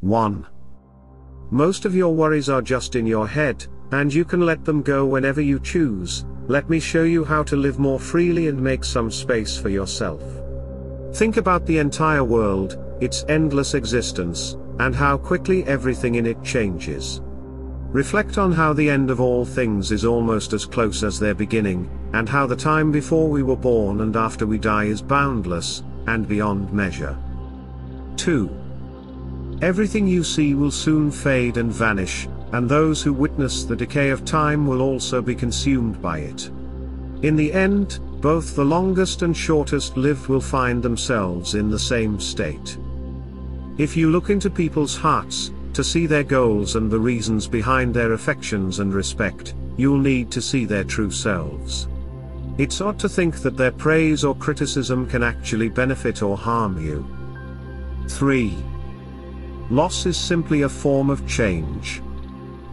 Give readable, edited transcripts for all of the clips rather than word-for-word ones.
1. Most of your worries are just in your head, and you can let them go whenever you choose. Let me show you how to live more freely and make some space for yourself. Think about the entire world, its endless existence, and how quickly everything in it changes. Reflect on how the end of all things is almost as close as their beginning, and how the time before we were born and after we die is boundless, and beyond measure. 2. Everything you see will soon fade and vanish, and those who witness the decay of time will also be consumed by it. In the end, both the longest and shortest lived will find themselves in the same state. If you look into people's hearts, to see their goals and the reasons behind their affections and respect, you'll need to see their true selves. It's odd to think that their praise or criticism can actually benefit or harm you. 3. Loss is simply a form of change.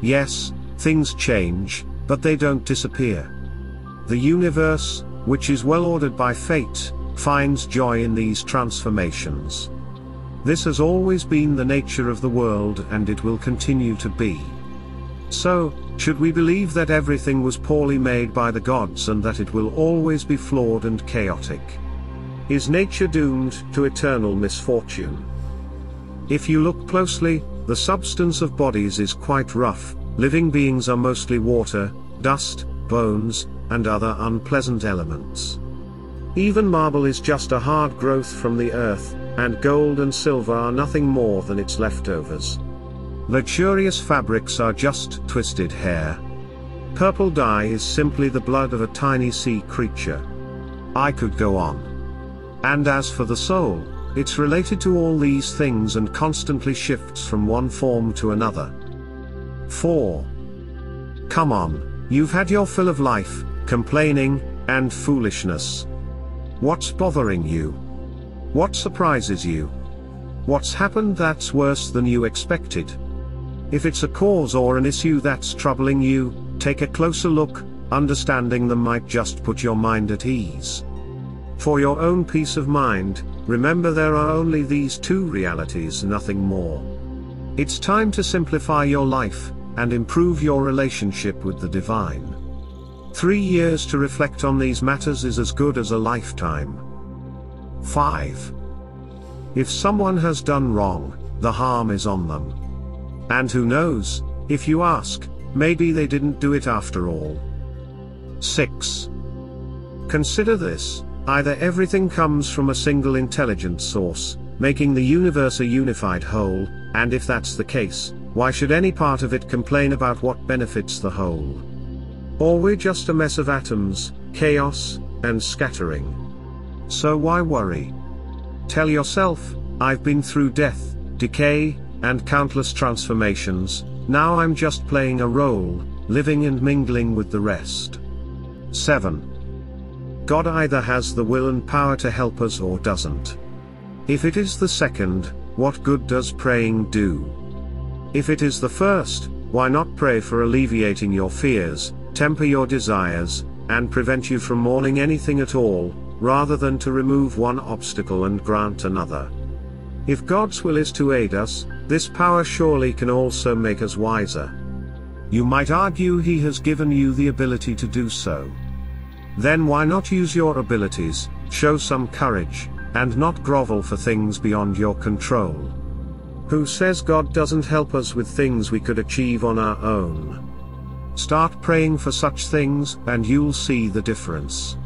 Yes, things change, but they don't disappear. The universe, which is well ordered by fate, finds joy in these transformations. This has always been the nature of the world, and it will continue to be. So, should we believe that everything was poorly made by the gods and that it will always be flawed and chaotic? Is nature doomed to eternal misfortune? If you look closely, the substance of bodies is quite rough. Living beings are mostly water, dust, bones, and other unpleasant elements. Even marble is just a hard growth from the earth, and gold and silver are nothing more than its leftovers. Luxurious fabrics are just twisted hair. Purple dye is simply the blood of a tiny sea creature. I could go on. And as for the soul, it's related to all these things and constantly shifts from one form to another. 4. Come on, you've had your fill of life, complaining, and foolishness. What's bothering you? What surprises you? What's happened that's worse than you expected? If it's a cause or an issue that's troubling you, take a closer look. Understanding them might just put your mind at ease. For your own peace of mind, remember there are only these two realities, nothing more. It's time to simplify your life, and improve your relationship with the divine. 3 years to reflect on these matters is as good as a lifetime. 5. If someone has done wrong, the harm is on them. And who knows, if you ask, maybe they didn't do it after all. 6. Consider this, either everything comes from a single intelligent source, making the universe a unified whole, and if that's the case, why should any part of it complain about what benefits the whole? Or we're just a mess of atoms, chaos, and scattering. So why worry? Tell yourself, I've been through death, decay, and countless transformations, now I'm just playing a role, living and mingling with the rest. 7. God either has the will and power to help us or doesn't. If it is the second, what good does praying do? If it is the first, why not pray for alleviating your fears, temper your desires, and prevent you from mourning anything at all, rather than to remove one obstacle and grant another? If God's will is to aid us, this power surely can also make us wiser. You might argue He has given you the ability to do so. Then why not use your abilities, show some courage, and not grovel for things beyond your control? Who says God doesn't help us with things we could achieve on our own? Start praying for such things, and you'll see the difference.